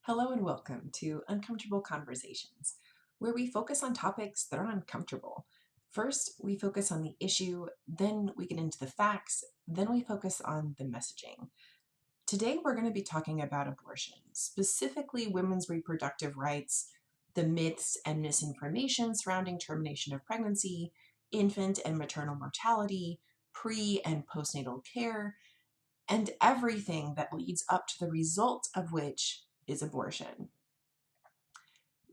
Hello and welcome to Uncomfortable Conversations, where we focus on topics that are uncomfortable. First, we focus on the issue, then we get into the facts, then we focus on the messaging. Today, we're going to be talking about abortion, specifically women's reproductive rights, the myths and misinformation surrounding termination of pregnancy, infant and maternal mortality, pre and postnatal care, and everything that leads up to the result of which is abortion.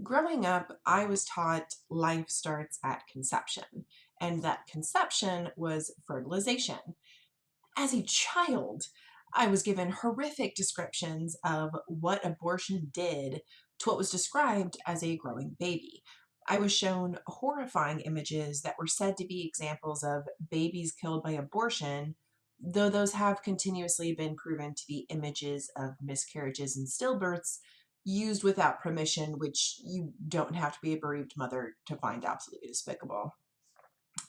Growing up, I was taught life starts at conception, and that conception was fertilization. As a child, I was given horrific descriptions of what abortion did to what was described as a growing baby. I was shown horrifying images that were said to be examples of babies killed by abortion, though those have continuously been proven to be images of miscarriages and stillbirths used without permission, which you don't have to be a bereaved mother to find absolutely despicable.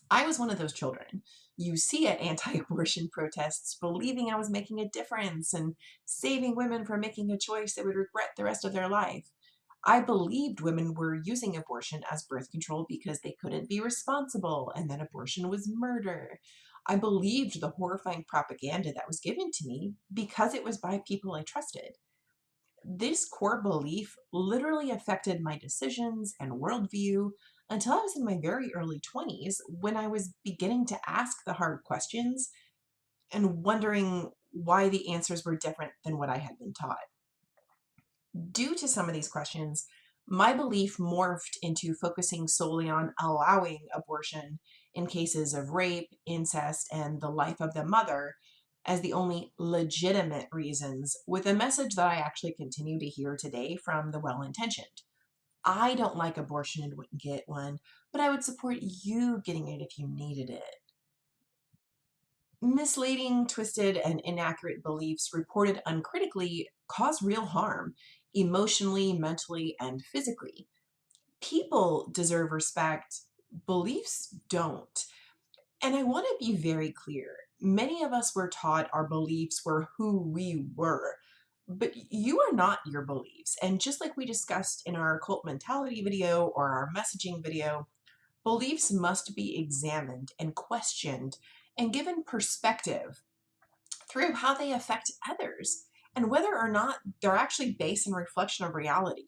I was one of those children you see at anti-abortion protests believing I was making a difference and saving women from making a choice they would regret the rest of their life. I believed women were using abortion as birth control because they couldn't be responsible and that abortion was murder. I believed the horrifying propaganda that was given to me because it was by people I trusted. This core belief literally affected my decisions and worldview until I was in my very early 20s when I was beginning to ask the hard questions and wondering why the answers were different than what I had been taught. Due to some of these questions, my belief morphed into focusing solely on allowing abortion in cases of rape, incest, and the life of the mother as the only legitimate reasons, with a message that I actually continue to hear today from the well-intentioned. I don't like abortion and wouldn't get one, but I would support you getting it if you needed it. Misleading, twisted, and inaccurate beliefs reported uncritically cause real harm, emotionally, mentally, and physically. People deserve respect, beliefs don't. And I want to be very clear. Many of us were taught our beliefs were who we were, but you are not your beliefs. And just like we discussed in our cult mentality video or our messaging video, beliefs must be examined and questioned and given perspective through how they affect others and whether or not they're actually based in reflection of reality.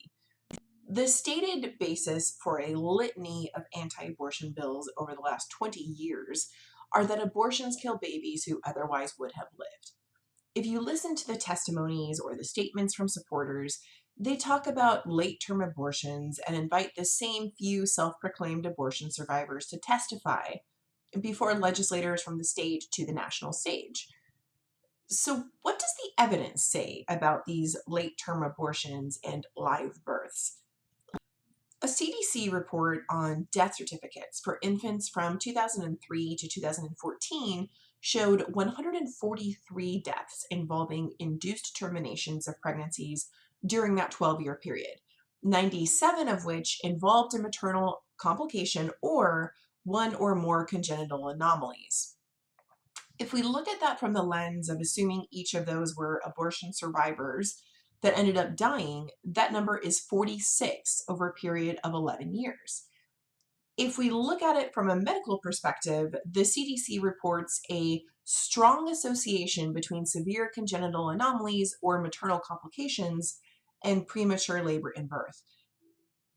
The stated basis for a litany of anti-abortion bills over the last 20 years are that abortions kill babies who otherwise would have lived. If you listen to the testimonies or the statements from supporters, they talk about late-term abortions and invite the same few self-proclaimed abortion survivors to testify before legislators from the state to the national stage. So, what does the evidence say about these late-term abortions and live births? A CDC report on death certificates for infants from 2003 to 2014 showed 143 deaths involving induced terminations of pregnancies during that 12-year period, 97 of which involved a maternal complication or one or more congenital anomalies. If we look at that from the lens of assuming each of those were abortion survivors that ended up dying, that number is 46 over a period of 11 years. If we look at it from a medical perspective, the CDC reports a strong association between severe congenital anomalies or maternal complications and premature labor and birth.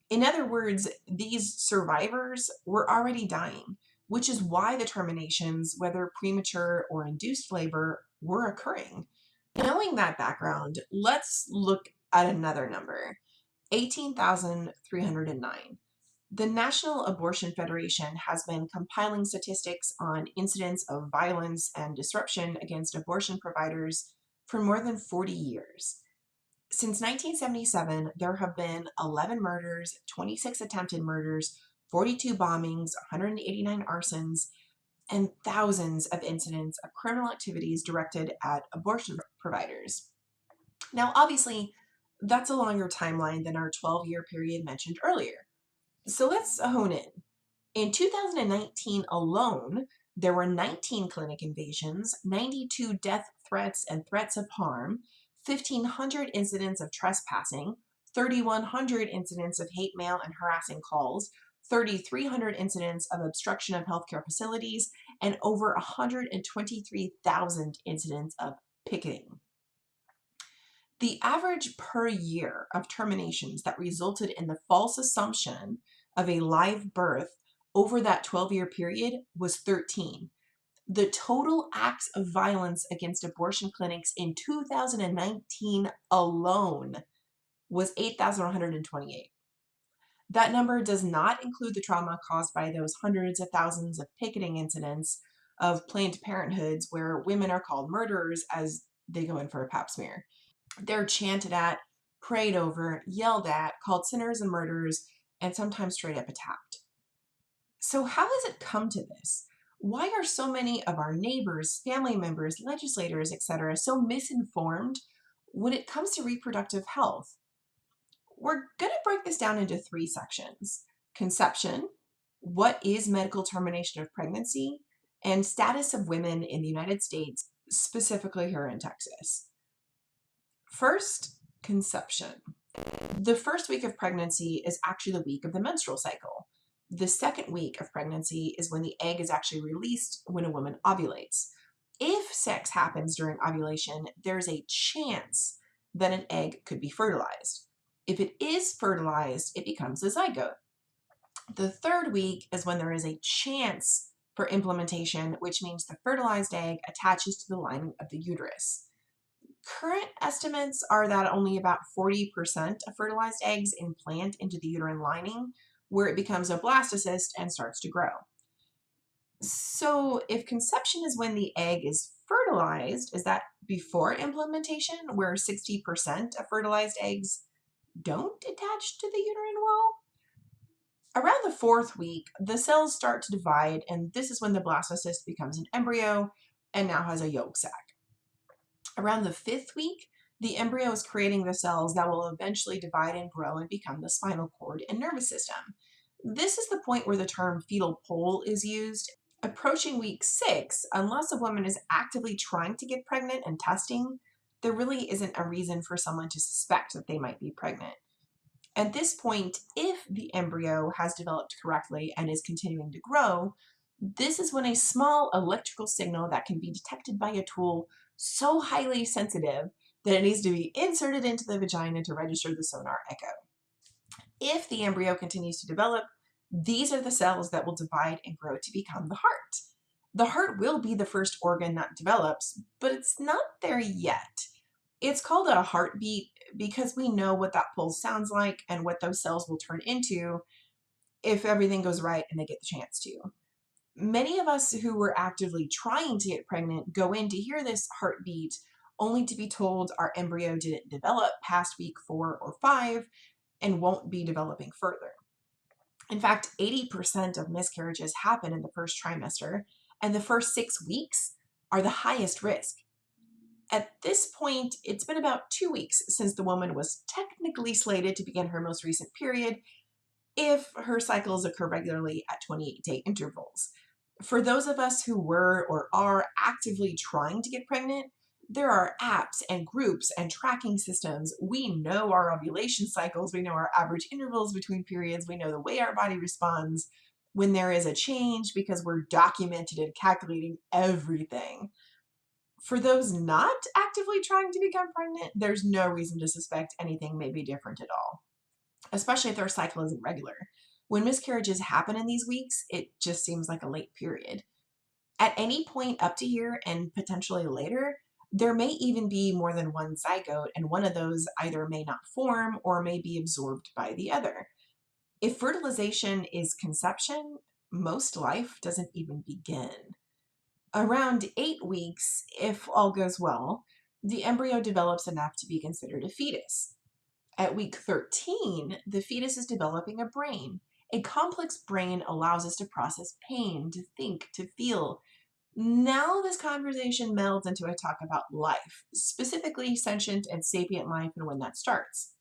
In other words, these survivors were already dying, which is why the terminations, whether premature or induced labor, were occurring. Knowing that background, let's look at another number, 18,309. The National Abortion Federation has been compiling statistics on incidents of violence and disruption against abortion providers for more than 40 years. Since 1977, there have been 11 murders, 26 attempted murders, 42 bombings, 189 arsons, and thousands of incidents of criminal activities directed at abortion providers. Now, obviously, that's a longer timeline than our 12-year period mentioned earlier. So let's hone in. In 2019 alone, there were 19 clinic invasions, 92 death threats and threats of harm, 1,500 incidents of trespassing, 3,100 incidents of hate mail and harassing calls, 3,300 incidents of obstruction of healthcare facilities, and over 123,000 incidents of picketing. The average per year of terminations that resulted in the false assumption of a live birth over that 12-year period was 13. The total acts of violence against abortion clinics in 2019 alone was 8,128. That number does not include the trauma caused by those hundreds of thousands of picketing incidents of Planned Parenthoods where women are called murderers as they go in for a pap smear. They're chanted at, prayed over, yelled at, called sinners and murderers, and sometimes straight up attacked. So how has it come to this? Why are so many of our neighbors, family members, legislators, etc., so misinformed when it comes to reproductive health? We're going to break this down into 3 sections: conception, what is medical termination of pregnancy, and status of women in the United States, specifically here in Texas. First, conception. The first week of pregnancy is actually the week of the menstrual cycle. The second week of pregnancy is when the egg is actually released when a woman ovulates. If sex happens during ovulation, there's a chance that an egg could be fertilized. If it is fertilized, it becomes a zygote. The third week is when there is a chance for implementation, which means the fertilized egg attaches to the lining of the uterus. Current estimates are that only about 40% of fertilized eggs implant into the uterine lining, where it becomes a blastocyst and starts to grow. So if conception is when the egg is fertilized, is that before implementation, where 60% of fertilized eggs don't attach to the uterine wall? Around the 4th week, the cells start to divide, and this is when the blastocyst becomes an embryo and now has a yolk sac. Around the 5th week, the embryo is creating the cells that will eventually divide and grow and become the spinal cord and nervous system. This is the point where the term fetal pole is used. Approaching week 6, unless a woman is actively trying to get pregnant and testing, there really isn't a reason for someone to suspect that they might be pregnant. At this point, if the embryo has developed correctly and is continuing to grow, this is when a small electrical signal that can be detected by a tool so highly sensitive that it needs to be inserted into the vagina to register the sonar echo. If the embryo continues to develop, these are the cells that will divide and grow to become the heart. The heart will be the first organ that develops, but it's not there yet. It's called a heartbeat because we know what that pulse sounds like and what those cells will turn into if everything goes right and they get the chance to. Many of us who were actively trying to get pregnant go in to hear this heartbeat only to be told our embryo didn't develop past week 4 or 5 and won't be developing further. In fact, 80% of miscarriages happen in the first trimester, and the first 6 weeks are the highest risk. At this point, it's been about 2 weeks since the woman was technically slated to begin her most recent period if her cycles occur regularly at 28-day intervals. For those of us who were or are actively trying to get pregnant, there are apps and groups and tracking systems. We know our ovulation cycles, we know our average intervals between periods, we know the way our body responds when there is a change because we're documented and calculating everything. For those not actively trying to become pregnant, there's no reason to suspect anything may be different at all, especially if their cycle isn't regular. When miscarriages happen in these weeks, it just seems like a late period. At any point up to here and potentially later, there may even be more than one zygote, and one of those either may not form or may be absorbed by the other. If fertilization is conception, most life doesn't even begin. Around 8 weeks, if all goes well, the embryo develops enough to be considered a fetus. At week 13, the fetus is developing a brain. A complex brain allows us to process pain, to think, to feel. Now this conversation melds into a talk about life, specifically sentient and sapient life and when that starts.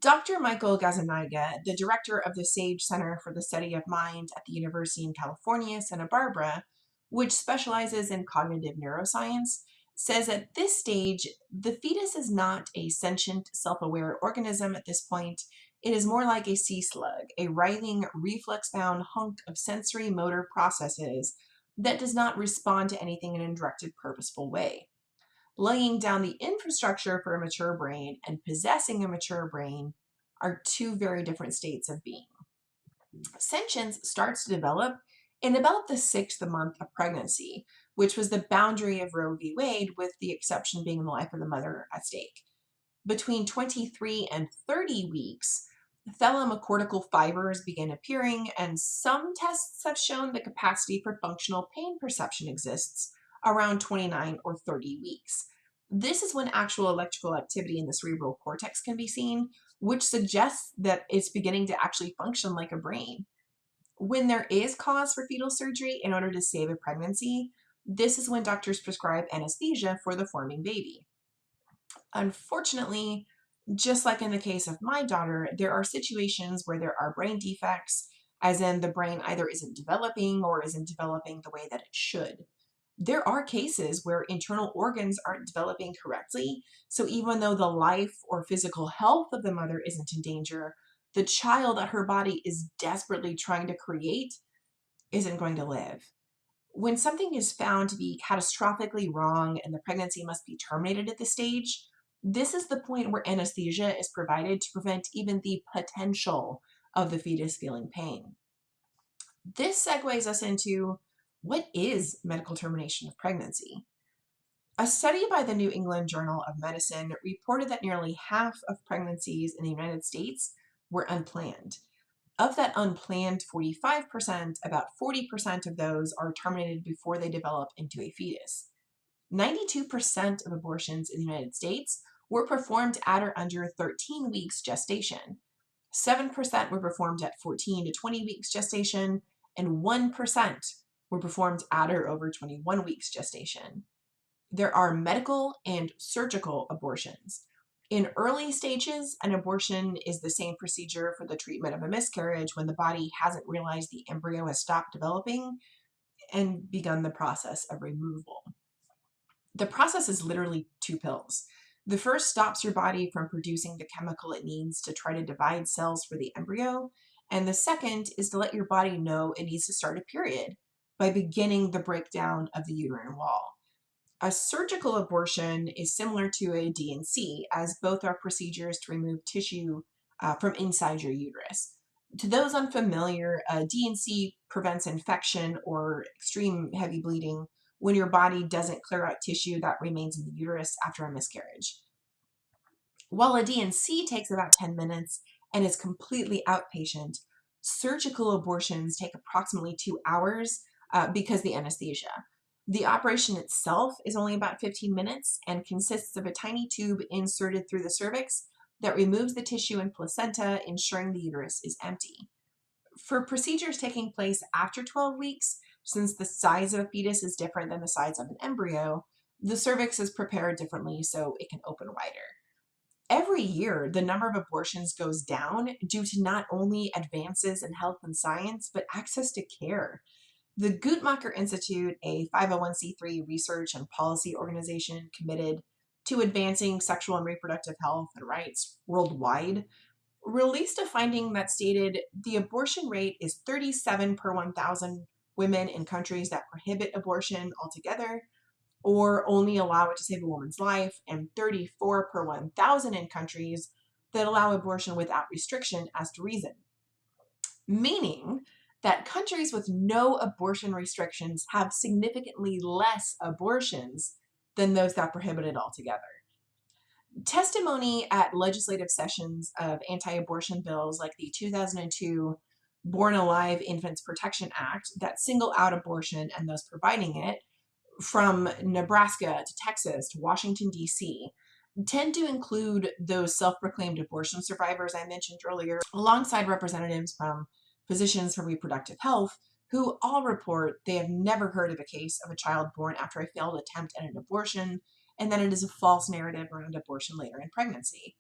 Dr. Michael Gazzaniga, the director of the Sage Center for the Study of Mind at the University in California, Santa Barbara, which specializes in cognitive neuroscience, says at this stage, the fetus is not a sentient, self-aware organism at this point. It is more like a sea slug, a writhing, reflex-bound hunk of sensory motor processes that does not respond to anything in a directed, purposeful way. Laying down the infrastructure for a mature brain and possessing a mature brain are two very different states of being. Sentience starts to develop in about the 6th month of pregnancy, which was the boundary of Roe v. Wade, with the exception being the life of the mother at stake. Between 23 and 30 weeks, thalamocortical fibers begin appearing, and some tests have shown the capacity for functional pain perception exists around 29 or 30 weeks. This is when actual electrical activity in the cerebral cortex can be seen, which suggests that it's beginning to actually function like a brain. When there is cause for fetal surgery in order to save a pregnancy, this is when doctors prescribe anesthesia for the forming baby. Unfortunately, just like in the case of my daughter, there are situations where there are brain defects, as in the brain either isn't developing or isn't developing the way that it should. There are cases where internal organs aren't developing correctly, so even though the life or physical health of the mother isn't in danger, the child that her body is desperately trying to create isn't going to live. When something is found to be catastrophically wrong and the pregnancy must be terminated at this stage, this is the point where anesthesia is provided to prevent even the potential of the fetus feeling pain. This segues us into what is medical termination of pregnancy? A study by the New England Journal of Medicine reported that nearly half of pregnancies in the United States were unplanned. Of that unplanned 45%, about 40% of those are terminated before they develop into a fetus. 92% of abortions in the United States were performed at or under 13 weeks gestation. 7% were performed at 14 to 20 weeks gestation, and 1% were performed at or over 21 weeks gestation. There are medical and surgical abortions. In early stages, an abortion is the same procedure for the treatment of a miscarriage when the body hasn't realized the embryo has stopped developing and begun the process of removal. The process is literally 2 pills. The first stops your body from producing the chemical it needs to try to divide cells for the embryo, and the second is to let your body know it needs to start a period by beginning the breakdown of the uterine wall. A surgical abortion is similar to a D&C, as both are procedures to remove tissue from inside your uterus. To those unfamiliar, a D&C prevents infection or extreme heavy bleeding when your body doesn't clear out tissue that remains in the uterus after a miscarriage. While a D&C takes about 10 minutes and is completely outpatient, surgical abortions take approximately 2 hours because of the anesthesia. The operation itself is only about 15 minutes and consists of a tiny tube inserted through the cervix that removes the tissue and placenta, ensuring the uterus is empty. For procedures taking place after 12 weeks, since the size of a fetus is different than the size of an embryo, the cervix is prepared differently so it can open wider. Every year, the number of abortions goes down due to not only advances in health and science, but access to care. The Guttmacher Institute, a 501c3 research and policy organization committed to advancing sexual and reproductive health and rights worldwide, released a finding that stated the abortion rate is 37 per 1,000 women in countries that prohibit abortion altogether or only allow it to save a woman's life, and 34 per 1,000 in countries that allow abortion without restriction as to reason. Meaning that countries with no abortion restrictions have significantly less abortions than those that prohibit it altogether. Testimony at legislative sessions of anti-abortion bills like the 2002 Born Alive Infants Protection Act that single out abortion and those providing it, from Nebraska to Texas to Washington, D.C., tend to include those self-proclaimed abortion survivors I mentioned earlier, alongside representatives from Physicians for Reproductive Health, who all report they have never heard of a case of a child born after a failed attempt at an abortion, and that it is a false narrative around abortion later in pregnancy.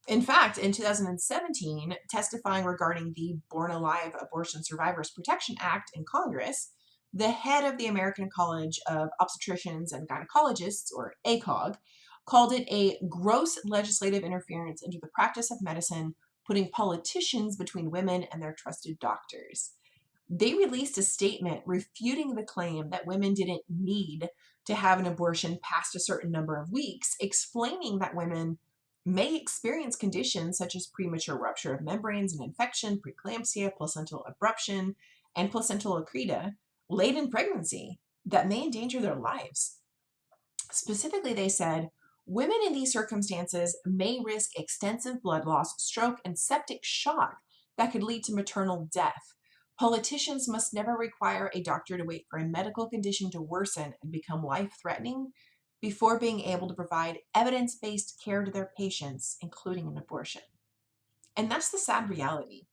In fact, in 2017, testifying regarding the Born Alive Abortion Survivors Protection Act in Congress, the head of the American College of Obstetricians and Gynecologists, or ACOG, called it a gross legislative interference into the practice of medicine, putting politicians between women and their trusted doctors. They released a statement refuting the claim that women didn't need to have an abortion past a certain number of weeks, explaining that women may experience conditions such as premature rupture of membranes and infection, preeclampsia, placental abruption, and placental accreta late in pregnancy that may endanger their lives. Specifically, they said women in these circumstances may risk extensive blood loss, stroke, and septic shock that could lead to maternal death. Politicians must never require a doctor to wait for a medical condition to worsen and become life threatening before being able to provide evidence based care to their patients, including an abortion. And that's the sad reality.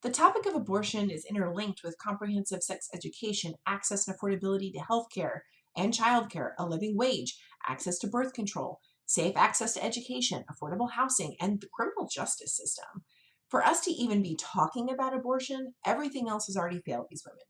The topic of abortion is interlinked with comprehensive sex education, access and affordability to healthcare and childcare, a living wage, access to birth control, safe access to education, affordable housing, and the criminal justice system. For us to even be talking about abortion, everything else has already failed these women.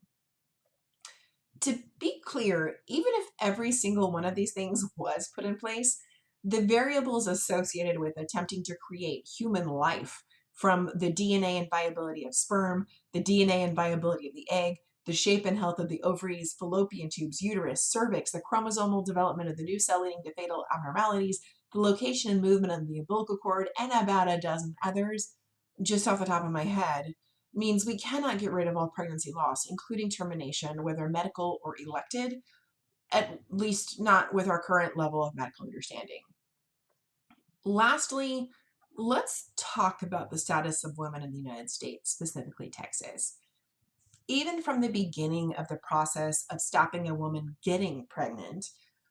To be clear, even if every single one of these things was put in place, the variables associated with attempting to create human life, from the DNA and viability of sperm, the DNA and viability of the egg, the shape and health of the ovaries, fallopian tubes, uterus, cervix, the chromosomal development of the new cell leading to fatal abnormalities, the location and movement of the umbilical cord, and about a dozen others, just off the top of my head, means we cannot get rid of all pregnancy loss, including termination, whether medical or elected, at least not with our current level of medical understanding. Lastly, let's talk about the status of women in the United States, specifically Texas. Even from the beginning of the process of stopping a woman getting pregnant,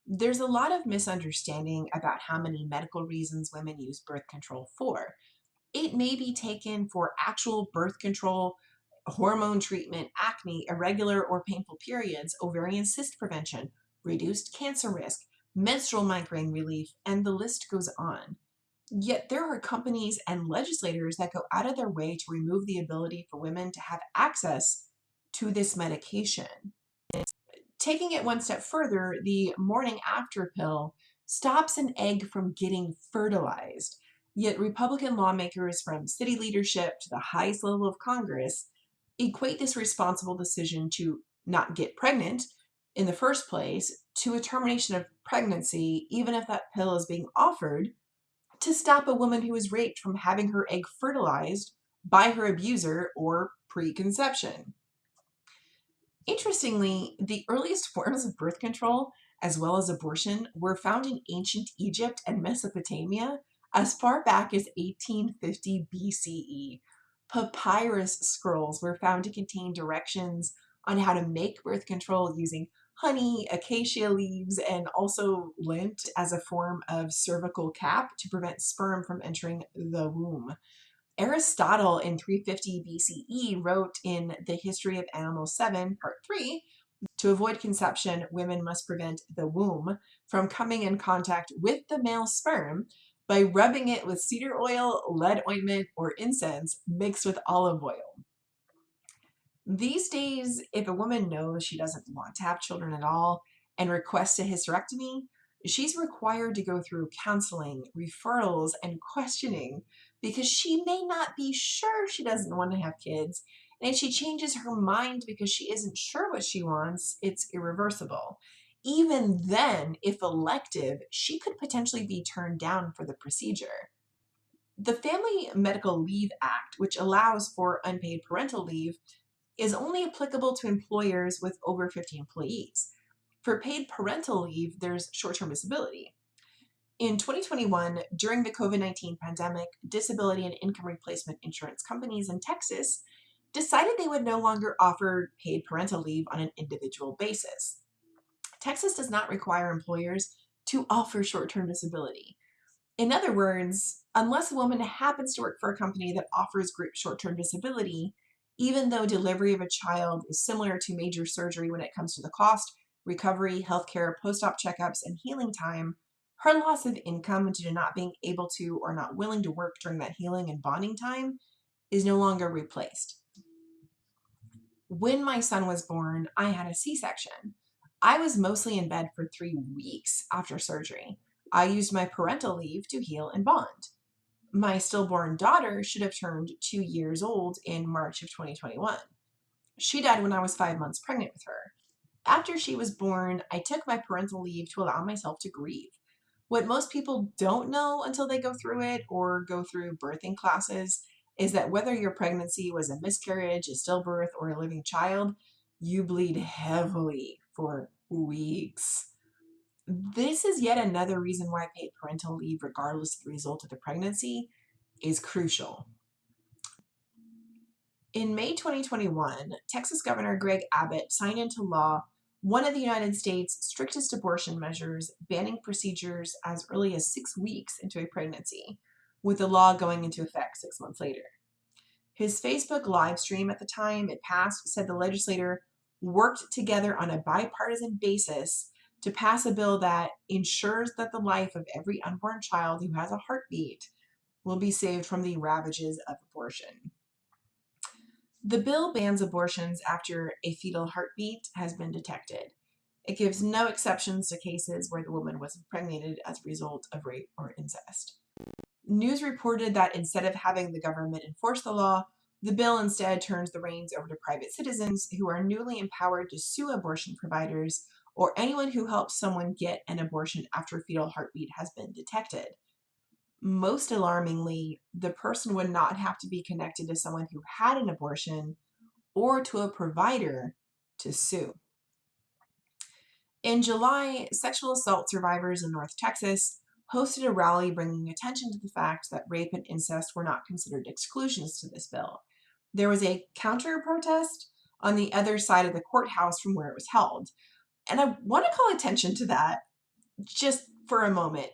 there's a lot of misunderstanding about how many medical reasons women use birth control for. It may be taken for actual birth control, hormone treatment, acne, irregular or painful periods, ovarian cyst prevention, reduced cancer risk, menstrual migraine relief, and the list goes on. Yet there are companies and legislators that go out of their way to remove the ability for women to have access to this medication. Taking it one step further, the morning after pill stops an egg from getting fertilized. Yet Republican lawmakers from city leadership to the highest level of Congress equate this responsible decision to not get pregnant in the first place to a termination of pregnancy, even if that pill is being offered to stop a woman who was raped from having her egg fertilized by her abuser or preconception. Interestingly, the earliest forms of birth control, as well as abortion, were found in ancient Egypt and Mesopotamia as far back as 1850 BCE. Papyrus scrolls were found to contain directions on how to make birth control using honey, acacia leaves, and also lint as a form of cervical cap to prevent sperm from entering the womb. Aristotle in 350 BCE wrote in The History of Animals 7, Part 3, to avoid conception, women must prevent the womb from coming in contact with the male sperm by rubbing it with cedar oil, lead ointment, or incense mixed with olive oil. These days, if a woman knows she doesn't want to have children at all and requests a hysterectomy, she's required to go through counseling, referrals, and questioning because she may not be sure she doesn't want to have kids. And if she changes her mind because she isn't sure what she wants, it's irreversible. Even then, if elective, she could potentially be turned down for the procedure. The Family Medical Leave Act, which allows for unpaid parental leave, is only applicable to employers with over 50 employees. For paid parental leave, there's short-term disability. In 2021, during the COVID-19 pandemic, disability and income replacement insurance companies in Texas decided they would no longer offer paid parental leave on an individual basis. Texas does not require employers to offer short-term disability. In other words, unless a woman happens to work for a company that offers group short-term disability, even though delivery of a child is similar to major surgery when it comes to the cost, recovery, healthcare, post-op checkups, and healing time, her loss of income due to not being able to or not willing to work during that healing and bonding time is no longer replaced. When my son was born, I had a C-section. I was mostly in bed for 3 weeks after surgery. I used my parental leave to heal and bond. My stillborn daughter should have turned 2 years old in March of 2021. She died when I was 5 months pregnant with her. After she was born, I took my parental leave to allow myself to grieve. What most people don't know until they go through it or go through birthing classes is that whether your pregnancy was a miscarriage, a stillbirth, or a living child, you bleed heavily for weeks. This is yet another reason why paid parental leave, regardless of the result of the pregnancy, is crucial. In May 2021, Texas Governor Greg Abbott signed into law one of the United States' strictest abortion measures, banning procedures as early as 6 weeks into a pregnancy, with the law going into effect 6 months later. His Facebook live stream at the time it passed said the legislator worked together on a bipartisan basis to pass a bill that ensures that the life of every unborn child who has a heartbeat will be saved from the ravages of abortion. The bill bans abortions after a fetal heartbeat has been detected. It gives no exceptions to cases where the woman was impregnated as a result of rape or incest. News reported that instead of having the government enforce the law, the bill instead turns the reins over to private citizens who are newly empowered to sue abortion providers or anyone who helps someone get an abortion after a fetal heartbeat has been detected. Most alarmingly, the person would not have to be connected to someone who had an abortion or to a provider to sue. In July, sexual assault survivors in North Texas hosted a rally bringing attention to the fact that rape and incest were not considered exclusions to this bill. There was a counter protest on the other side of the courthouse from where it was held. And I want to call attention to that just for a moment.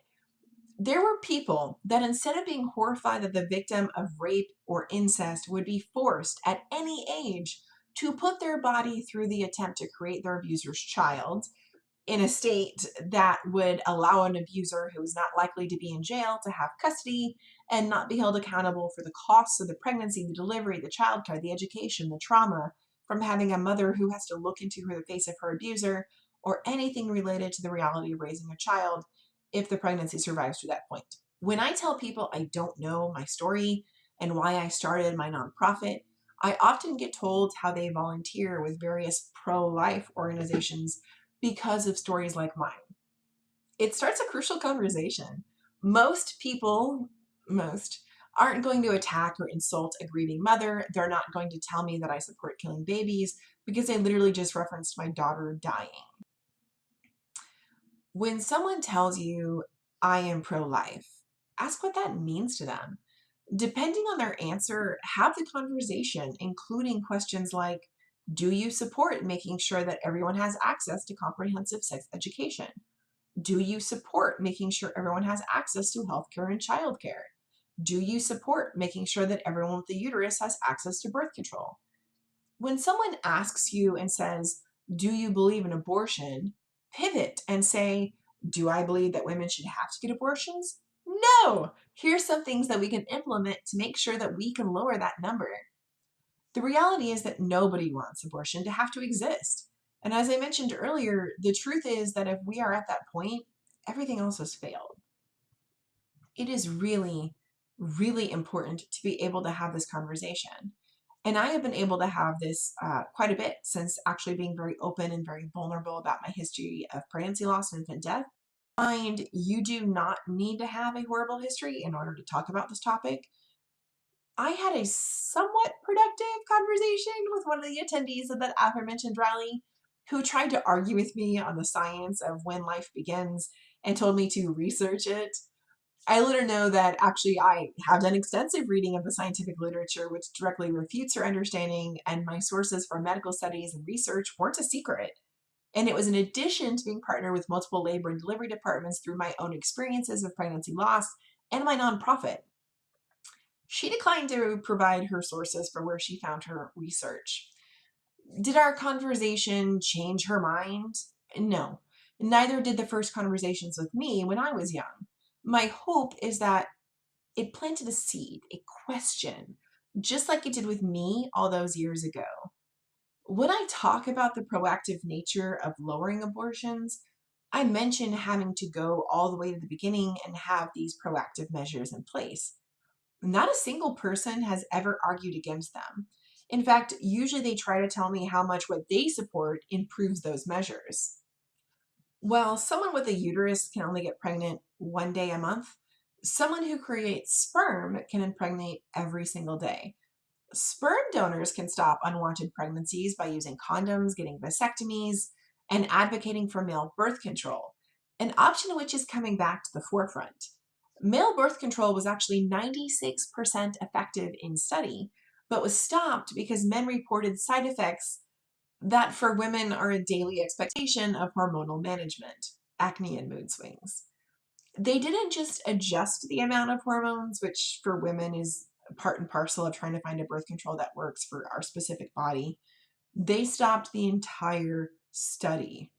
There were people that instead of being horrified that the victim of rape or incest would be forced at any age to put their body through the attempt to create their abuser's child in a state that would allow an abuser who is not likely to be in jail to have custody and not be held accountable for the costs of the pregnancy, the delivery, the childcare, the education, the trauma from having a mother who has to look into the face of her abuser or anything related to the reality of raising a child if the pregnancy survives to that point. When I tell people I don't know my story and why I started my nonprofit, I often get told how they volunteer with various pro-life organizations because of stories like mine. It starts a crucial conversation. Most people, aren't going to attack or insult a grieving mother. They're not going to tell me that I support killing babies because they literally just referenced my daughter dying. When someone tells you, I am pro-life, ask what that means to them. Depending on their answer, have the conversation, including questions like, do you support making sure that everyone has access to comprehensive sex education? Do you support making sure everyone has access to healthcare and childcare? Do you support making sure that everyone with a uterus has access to birth control? When someone asks you and says, do you believe in abortion? Pivot and say, do I believe that women should have to get abortions? No! Here's some things that we can implement to make sure that we can lower that number. The reality is that nobody wants abortion to have to exist. And as I mentioned earlier, the truth is that if we are at that point, everything else has failed. It is really, really important to be able to have this conversation. And I have been able to have this quite a bit since actually being very open and very vulnerable about my history of pregnancy loss and infant death. And you do not need to have a horrible history in order to talk about this topic. I had a somewhat productive conversation with one of the attendees of that aforementioned rally who tried to argue with me on the science of when life begins and told me to research it. I let her know that actually I have done extensive reading of the scientific literature which directly refutes her understanding, and my sources for medical studies and research weren't a secret. And it was in addition to being partnered with multiple labor and delivery departments through my own experiences of pregnancy loss and my nonprofit. She declined to provide her sources for where she found her research. Did our conversation change her mind? No. Neither did the first conversations with me when I was young. My hope is that it planted a seed, a question, just like it did with me all those years ago. When I talk about the proactive nature of lowering abortions, I mention having to go all the way to the beginning and have these proactive measures in place. Not a single person has ever argued against them. In fact, usually they try to tell me how much what they support improves those measures. While someone with a uterus can only get pregnant 1 day a month, someone who creates sperm can impregnate every single day. Sperm donors can stop unwanted pregnancies by using condoms, getting vasectomies, and advocating for male birth control, an option which is coming back to the forefront. Male birth control was actually 96% effective in study, but was stopped because men reported side effects that for women are a daily expectation of hormonal management, acne and mood swings. They didn't just adjust the amount of hormones, which for women is part and parcel of trying to find a birth control that works for our specific body. They stopped the entire study.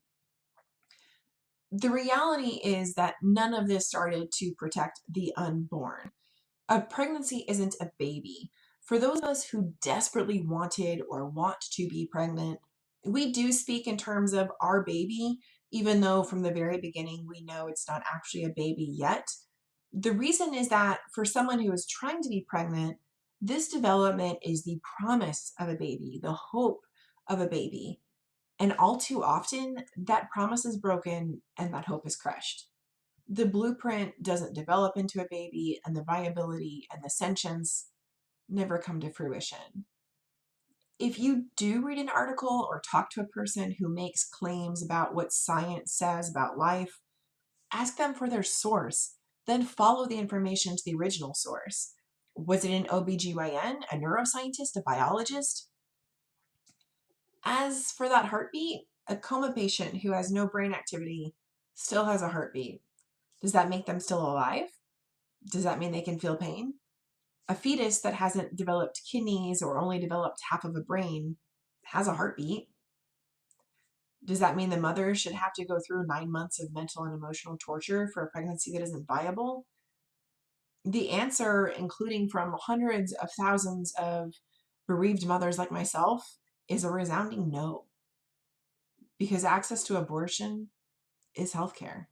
The reality is that none of this started to protect the unborn. A pregnancy isn't a baby. For those of us who desperately wanted or want to be pregnant, we do speak in terms of our baby, even though from the very beginning we know it's not actually a baby yet. The reason is that for someone who is trying to be pregnant, this development is the promise of a baby, the hope of a baby. And all too often, that promise is broken and that hope is crushed. The blueprint doesn't develop into a baby, and the viability and the sentience never come to fruition. If you do read an article or talk to a person who makes claims about what science says about life, ask them for their source, then follow the information to the original source. Was it an OBGYN, a neuroscientist, a biologist? As for that heartbeat, a coma patient who has no brain activity still has a heartbeat. Does that make them still alive? Does that mean they can feel pain? A fetus that hasn't developed kidneys or only developed half of a brain has a heartbeat. Does that mean the mother should have to go through 9 months of mental and emotional torture for a pregnancy that isn't viable? The answer, including from hundreds of thousands of bereaved mothers like myself, is a resounding no, because access to abortion is healthcare.